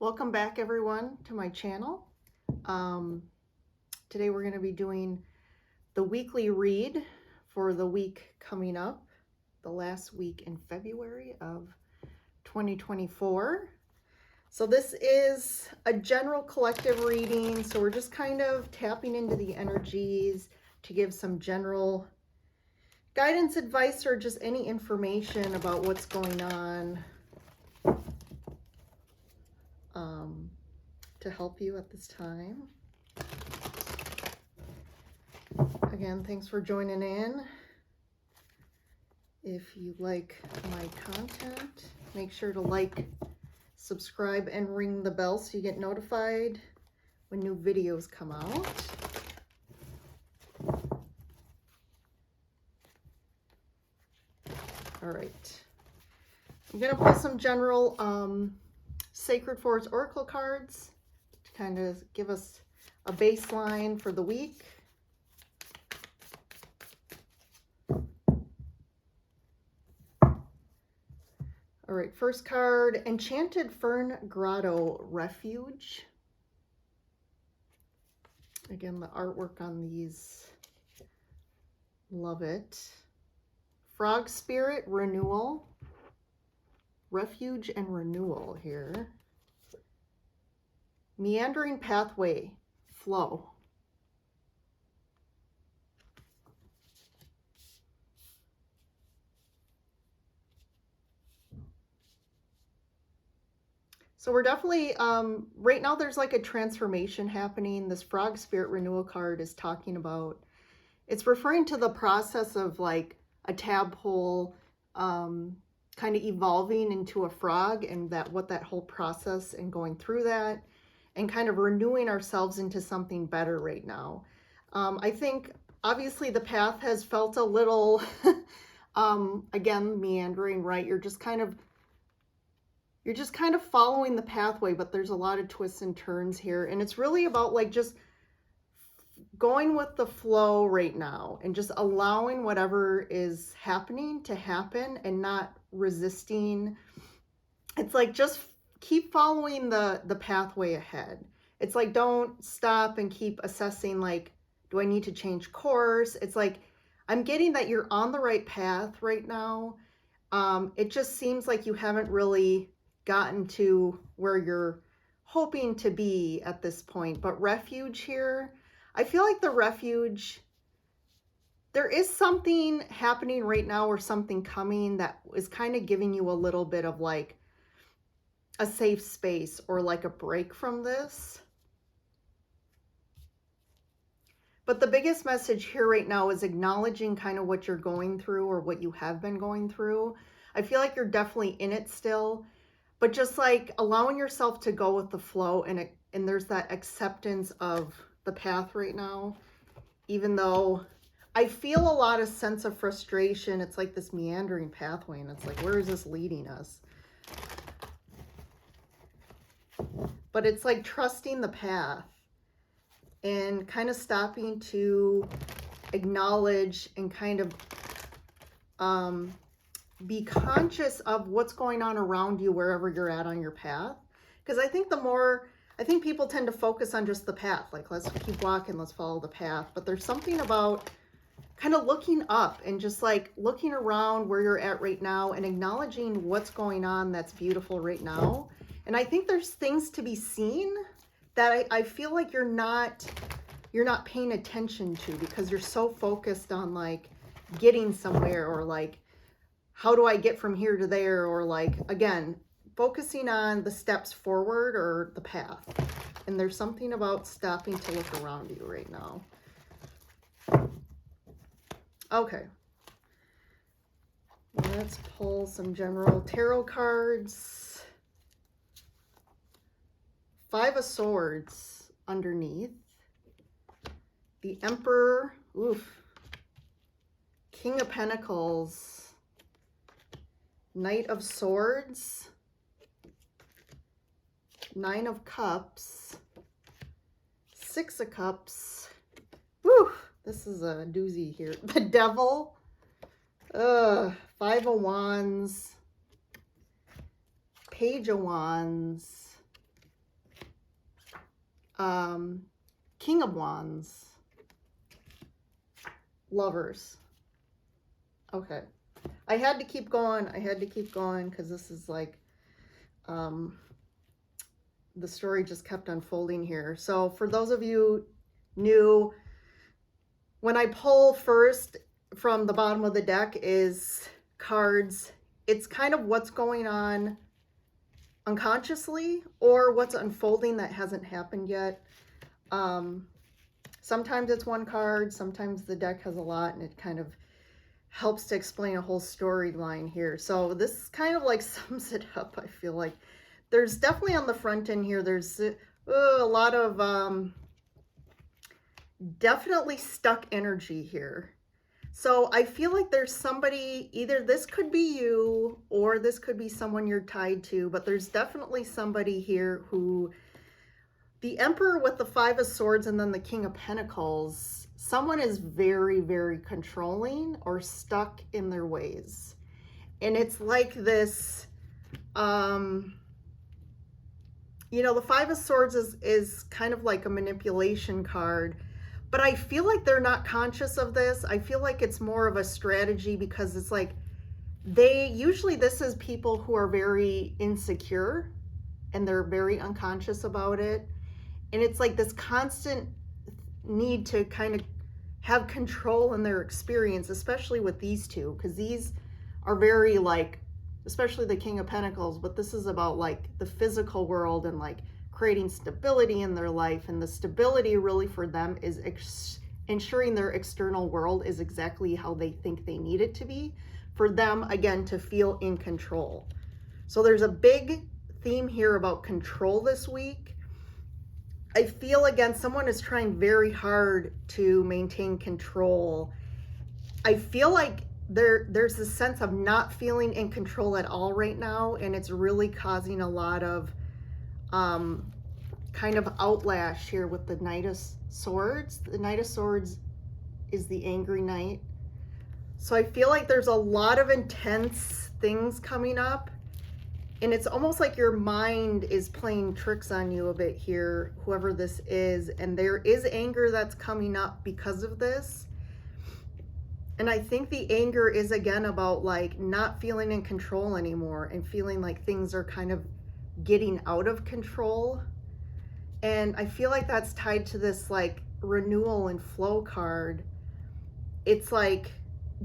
Welcome back everyone to my channel. Today we're going to be doing the weekly read for the week coming up, the last week in February of 2024. So this is a general collective reading, so we're just kind of tapping into the energies to give some general guidance, advice, or just any information about what's going on to help you at this time. Again, thanks for joining in. If you like my content, make sure to like, subscribe, and ring the bell so you get notified when new videos come out. All right, I'm gonna pull some general Sacred Forest Oracle cards to kind of give us a baseline for the week. All right, first card, Enchanted Fern Grotto Refuge. Again, the artwork on these, love it. Frog Spirit Renewal. Refuge and renewal here. Meandering Pathway, flow. So we're definitely, right now there's like a transformation happening. This Frog Spirit Renewal card is talking about, it's referring to the process of like a tadpole kind of evolving into a frog, and what that whole process and going through that and kind of renewing ourselves into something better right now. I think obviously the path has felt a little, again, meandering, right? You're just kind of following the pathway, but there's a lot of twists and turns here. And it's really about like just going with the flow right now and just allowing whatever is happening to happen and not resisting. It's like just keep following the pathway ahead. It's like don't stop and keep assessing like, do I need to change course? It's like I'm getting that you're on the right path right now. It just seems like you haven't really gotten to where you're hoping to be at this point. But refuge here, I feel like the refuge, there is something happening right now or something coming that is kind of giving you a little bit of like a safe space or like a break from this. But the biggest message here right now is acknowledging kind of what you're going through or what you have been going through. I feel like you're definitely in it still, but just like allowing yourself to go with the flow, and there's that acceptance of the path right now, even though I feel a lot of sense of frustration. It's like this meandering pathway, and it's like, where is this leading us? But it's like trusting the path and kind of stopping to acknowledge and kind of be conscious of what's going on around you wherever you're at on your path. Because I think people tend to focus on just the path, like let's keep walking, let's follow the path. But there's something about kind of looking up and just like looking around where you're at right now and acknowledging what's going on that's beautiful right now. And I think there's things to be seen that I feel like you're not paying attention to because you're so focused on like getting somewhere, or like how do I get from here to there, or like again focusing on the steps forward or the path. And there's something about stopping to look around you right now. Okay, let's pull some general tarot cards. Five of Swords underneath. The Emperor, oof. King of Pentacles. Knight of Swords. Nine of Cups. Six of Cups. Woo! This is a doozy here. The Devil. Five of Wands. Page of Wands. King of Wands. Lovers. Okay. I had to keep going. I had to keep going because this is like, the story just kept unfolding here. So for those of you new, when I pull first from the bottom of the deck is cards. It's kind of what's going on unconsciously or what's unfolding that hasn't happened yet. Sometimes it's one card, sometimes the deck has a lot, and it kind of helps to explain a whole storyline here. So this kind of like sums it up, I feel like. There's definitely on the front end here, there's a lot of definitely stuck energy here. So I feel like there's somebody, either this could be you or this could be someone you're tied to, but there's definitely somebody here who, the Emperor with the Five of Swords and then the King of Pentacles, someone is very, very controlling or stuck in their ways. And it's like this, you know, the Five of Swords is kind of like a manipulation card, but I feel like they're not conscious of this. I feel like it's more of a strategy because it's like this is people who are very insecure and they're very unconscious about it. And it's like this constant need to kind of have control in their experience, especially with these two, because these are very like, especially the King of Pentacles, but this is about like the physical world and like creating stability in their life. And the stability really for them is ensuring their external world is exactly how they think they need it to be for them, again, to feel in control. So there's a big theme here about control this week. I feel, again, someone is trying very hard to maintain control. I feel like there's this sense of not feeling in control at all right now, and it's really causing a lot of kind of outlash here with the Knight of Swords. The Knight of Swords is the angry knight. So I feel like there's a lot of intense things coming up, and it's almost like your mind is playing tricks on you a bit here, whoever this is, and there is anger that's coming up because of this. And I think the anger is, again, about like not feeling in control anymore and feeling like things are kind of getting out of control. And I feel like that's tied to this like renewal and flow card. It's like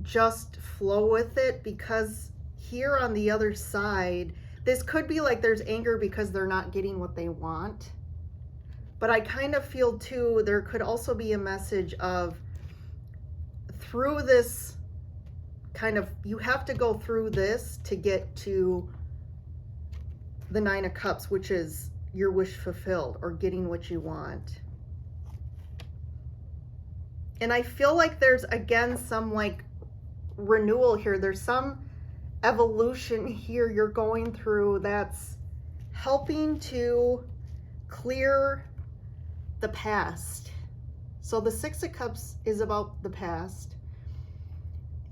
just flow with it, because here on the other side, this could be like there's anger because they're not getting what they want. But I kind of feel too, there could also be a message of, through this kind of, you have to go through this to get to the Nine of Cups, which is your wish fulfilled or getting what you want. And I feel like there's, again, some like renewal here. There's some evolution here you're going through that's helping to clear the past. So the Six of Cups is about the past.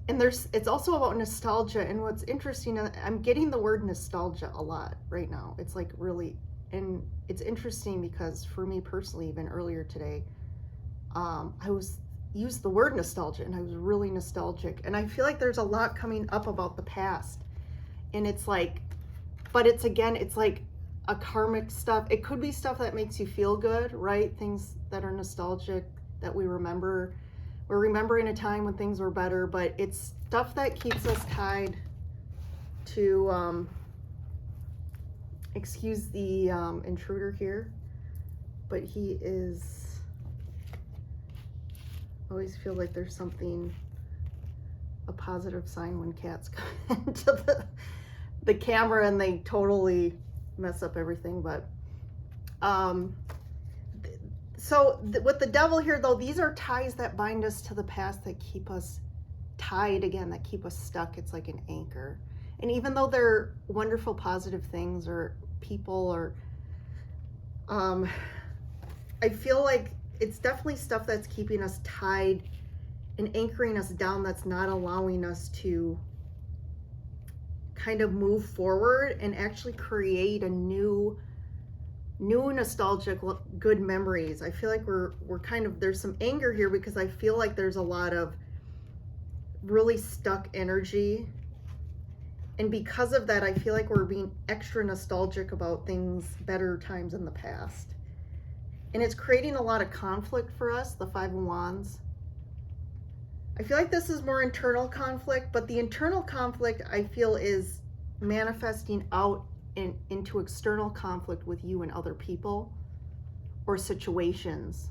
And it's also about nostalgia. And what's interesting, I'm getting the word nostalgia a lot right now. It's like really, and it's interesting because for me personally, even earlier today, I used the word nostalgia and I was really nostalgic. And I feel like there's a lot coming up about the past. And it's like, but it's, again, it's like a karmic stuff. It could be stuff that makes you feel good, right? Things that are nostalgic that we remember. We're remembering a time when things were better, but it's stuff that keeps us tied to, excuse the intruder here, but he is, I always feel like there's something, a positive sign when cats come into the camera and they totally mess up everything. But so with the Devil here, though, these are ties that bind us to the past, that keep us tied, again, that keep us stuck. It's like an anchor. And even though they're wonderful, positive things or people or, I feel like it's definitely stuff that's keeping us tied and anchoring us down, that's not allowing us to kind of move forward and actually create a new new nostalgic good memories. I feel like we're kind of, there's some anger here because I feel like there's a lot of really stuck energy. And because of that, I feel like we're being extra nostalgic about things, better times in the past. And it's creating a lot of conflict for us, the Five of Wands. I feel like this is more internal conflict, but the internal conflict I feel is manifesting out into external conflict with you and other people or situations.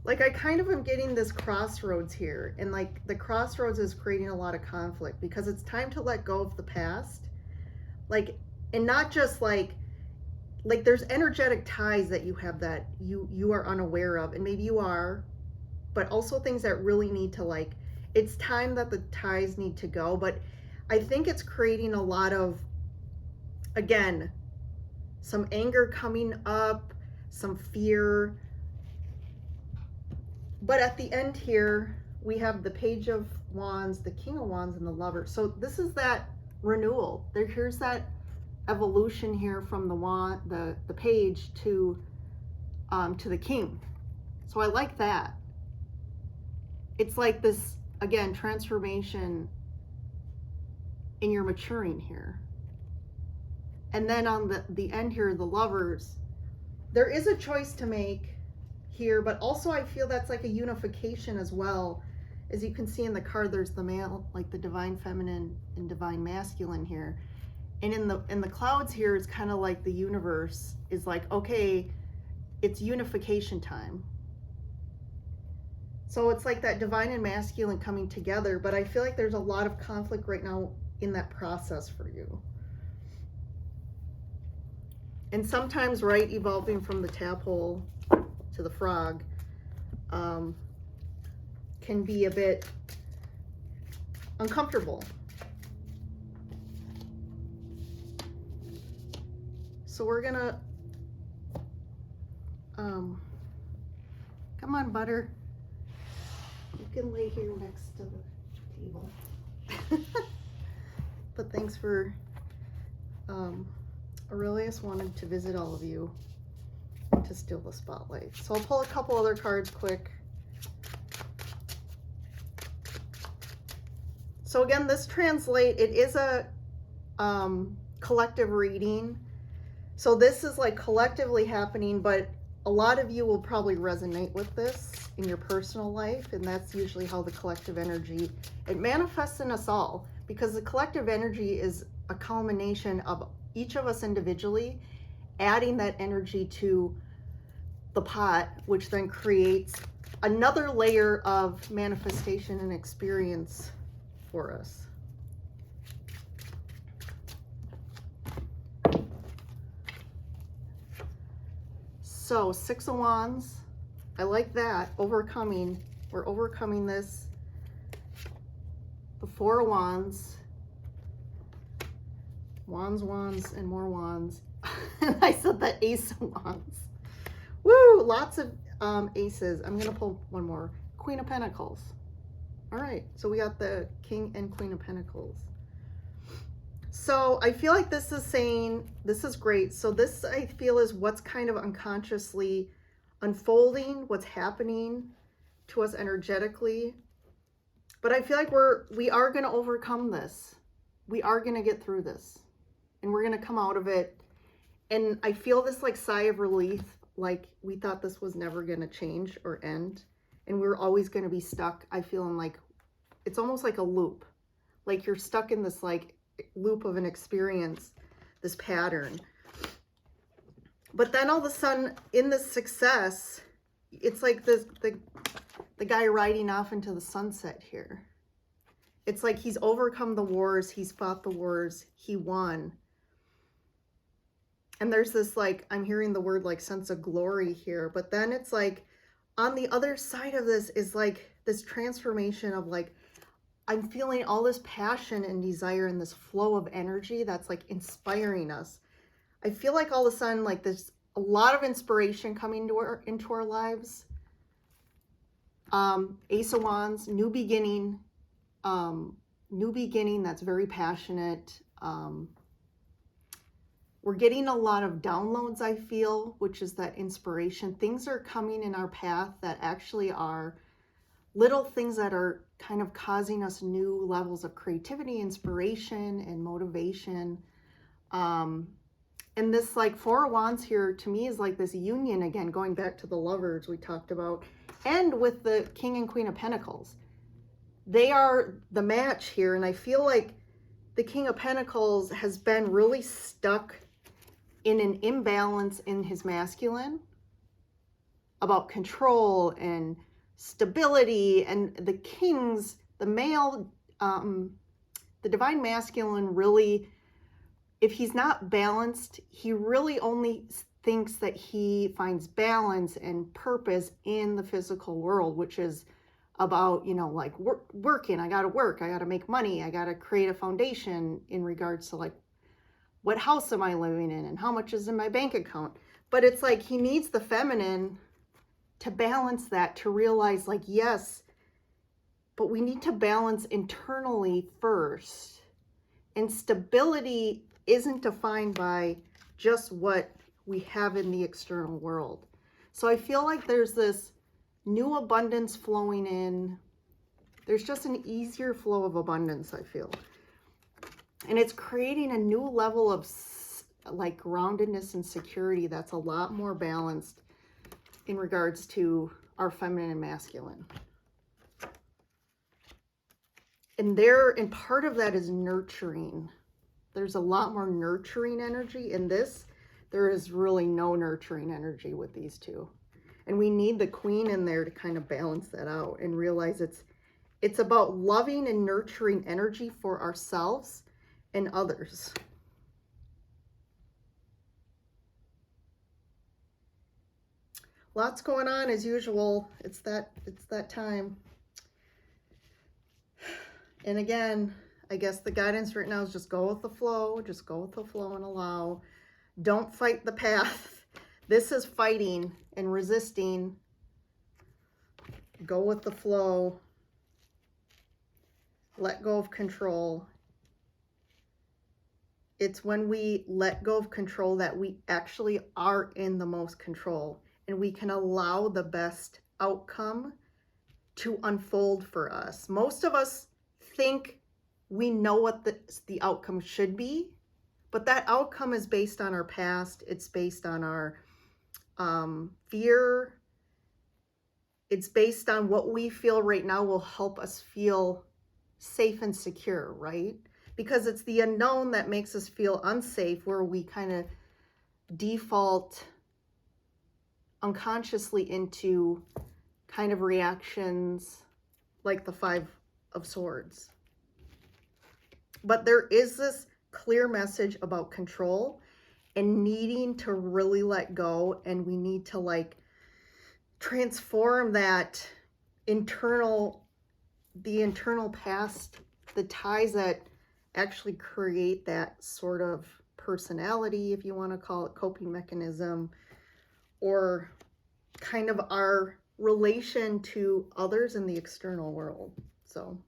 Like I kind of am getting this crossroads here, and like the crossroads is creating a lot of conflict because it's time to let go of the past. Like, and not just like there's energetic ties that you have that you are unaware of, and maybe you are, but also things that really need to, like, it's time that the ties need to go. But I think it's creating a lot of, again, some anger coming up, some fear. But at the end here, we have the Page of Wands, the King of Wands, and the Lover. So this is that renewal. Here's that evolution here from the wand, the Page to the King. So I like that. It's like this, again, transformation, and you're maturing here. And then on the end here, the Lovers, there is a choice to make here, but also I feel that's like a unification as well. As you can see in the card, there's the male, like the divine feminine and divine masculine here. And in the clouds here, it's kind of like the universe is like, okay, it's unification time. So it's like that divine and masculine coming together, but I feel like there's a lot of conflict right now in that process for you. And sometimes, right, evolving from the tadpole to the frog can be a bit uncomfortable. So we're gonna, come on, Butter. You can lay here next to the table. But thanks for, Aurelius wanted to visit all of you to steal the spotlight. So I'll pull a couple other cards quick. So again, this translate, it is a collective reading. So this is like collectively happening, but a lot of you will probably resonate with this in your personal life, and that's usually how the collective energy, it manifests in us all, because the collective energy is a culmination of each of us individually adding that energy to the pot, which then creates another layer of manifestation and experience for us. So Six of Wands, I like that, overcoming, we're overcoming this. The Four of Wands, wands, and more wands. I said the Ace of Wands. Woo, lots of aces. I'm gonna pull one more. Queen of Pentacles. All right, so we got the King and Queen of Pentacles. So I feel like this is saying, this is great. So this, I feel, is what's kind of unconsciously unfolding, what's happening to us energetically. But I feel like we are going to overcome this. We are going to get through this, and we're going to come out of it. And I feel this like sigh of relief, like we thought this was never going to change or end, and we're always going to be stuck. I feel in like, it's almost like a loop, like you're stuck in this like loop of an experience, this pattern. But then all of a sudden in this success, it's like this, the guy riding off into the sunset here. It's like he's overcome the wars, he's fought the wars, he won. And there's this, like, I'm hearing the word like sense of glory here, but then it's like on the other side of this is like this transformation of like, I'm feeling all this passion and desire and this flow of energy that's like inspiring us. I feel like all of a sudden, like there's a lot of inspiration coming into our lives. Ace of Wands, new beginning that's very passionate. We're getting a lot of downloads, I feel, which is that inspiration. Things are coming in our path that actually are little things that are kind of causing us new levels of creativity, inspiration, and motivation. And this like Four of Wands here to me is like this union again, going back to the lovers we talked about, and with the King and Queen of Pentacles. They are the match here, and I feel like the King of Pentacles has been really stuck in an imbalance in his masculine about control and stability, and the Kings, the male, the divine masculine really, if he's not balanced, he really only thinks that he finds balance and purpose in the physical world, which is about, you know, like working, I gotta work, I gotta make money, I gotta create a foundation in regards to like, what house am I living in and how much is in my bank account? But it's like he needs the feminine to balance that, to realize like, yes, but we need to balance internally first. And stability isn't defined by just what we have in the external world. So I feel like there's this new abundance flowing in. There's just an easier flow of abundance, I feel. And it's creating a new level of like groundedness and security that's a lot more balanced in regards to our feminine and masculine. And part of that is nurturing. There's a lot more nurturing energy in this. There is really no nurturing energy with these two. And we need the Queen in there to kind of balance that out and realize it's about loving and nurturing energy for ourselves and others. Lots going on as usual. It's that time. And again, I guess the guidance right now is just go with the flow. Just go with the flow and allow. Don't fight the path. This is fighting and resisting. Go with the flow. Let go of control. It's when we let go of control that we actually are in the most control, and we can allow the best outcome to unfold for us. Most of us think we know what the outcome should be, but that outcome is based on our past. It's based on our fear. It's based on what we feel right now will help us feel safe and secure, right? Because it's the unknown that makes us feel unsafe, where we kind of default unconsciously into kind of reactions like the Five of Swords. But there is this clear message about control and needing to really let go, and we need to like transform that the internal past, the ties that actually create that sort of personality, if you want to call it, coping mechanism, or kind of our relation to others in the external world. So,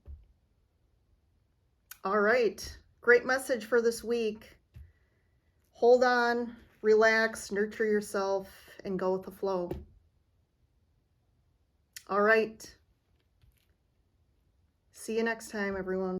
all right, great message for this week. Hold on, relax, nurture yourself, and go with the flow. All right. See you next time, everyone.